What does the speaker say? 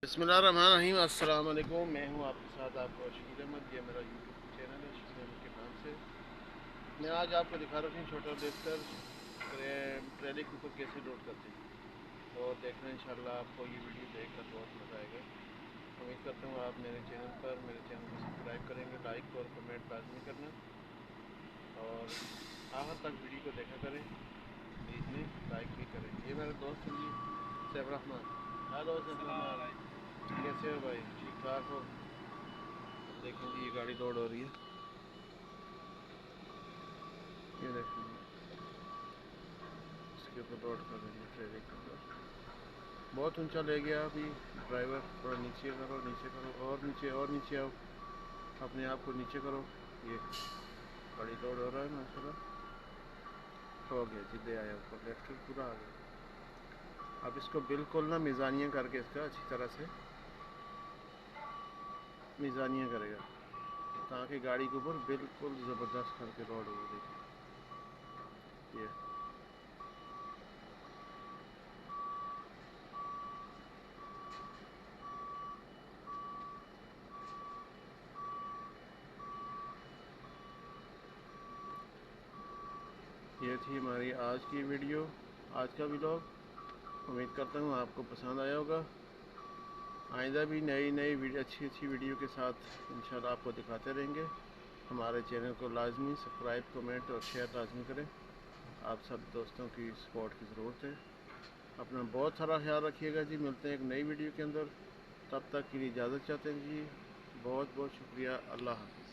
बिस्मिल्लाहिर्रहमानिर्रहीम। अस्सलाम वालेकुम। मैं हूं आपके साथ आपका शकील अहमद। ये मेरा यूट्यूब चैनल है शकील अहमद के नाम से। मैं आज आपको दिखा रहा हूँ छोटा लेकर ट्रेली के ऊपर कैसे लोड करते हैं, और देखना इंशाल्लाह आपको ये वीडियो देखकर बहुत मज़ा आएगा। उम्मीद करता हूँ आप मेरे चैनल को सब्सक्राइब करेंगे, लाइक और कमेंट लाजमी करना, और आखिर तक वीडियो को देखा करें, बीच में लाइक भी करें। ये मेरा दोस्त है जी, सैफ रहमान। हेलो सैफ रहमान, कैसे हो भाई? ठीक ठाक हो? अब देखें जी, ये गाड़ी लोड हो रही है। ये देखें जी, इसके ऊपर लोड कर रही है, ट्रेले के ऊपर। बहुत ऊंचा ले गया अभी ड्राइवर। थोड़ा नीचे करो, नीचे करो, और नीचे, और नीचे आओ, अपने आप को नीचे करो। ये गाड़ी लोड हो रहा है माशाल्लाह। हो गया जी, ले आया ऊपर, लेफ्ट पूरा आ गया। अब इसको बिल्कुल ना मिज़ानिया करके इसका अच्छी तरह से मिज़ानिया करेगा, ताकि गाड़ी के ऊपर बिल्कुल ज़बरदस्त करके लोड हो। देखिए ये थी हमारी आज की वीडियो, आज का व्लॉग। उम्मीद करता हूँ आपको पसंद आया होगा। आइंदा भी नई नई वीडियो, अच्छी ववीडियो के साथ इंशाल्लाह आपको दिखाते रहेंगे। हमारे चैनल को लाजमी सब्सक्राइब, कमेंट और शेयर लाजमी करें। आप सब दोस्तों की सपोर्ट की ज़रूरत है। अपना बहुत सारा ख्याल रखिएगा जी। मिलते हैं एक नई वीडियो के अंदर, तब तक के लिए इजाज़त चाहते हैं जी। बहुत बहुत शुक्रिया। अल्लाह हाफ़िज़।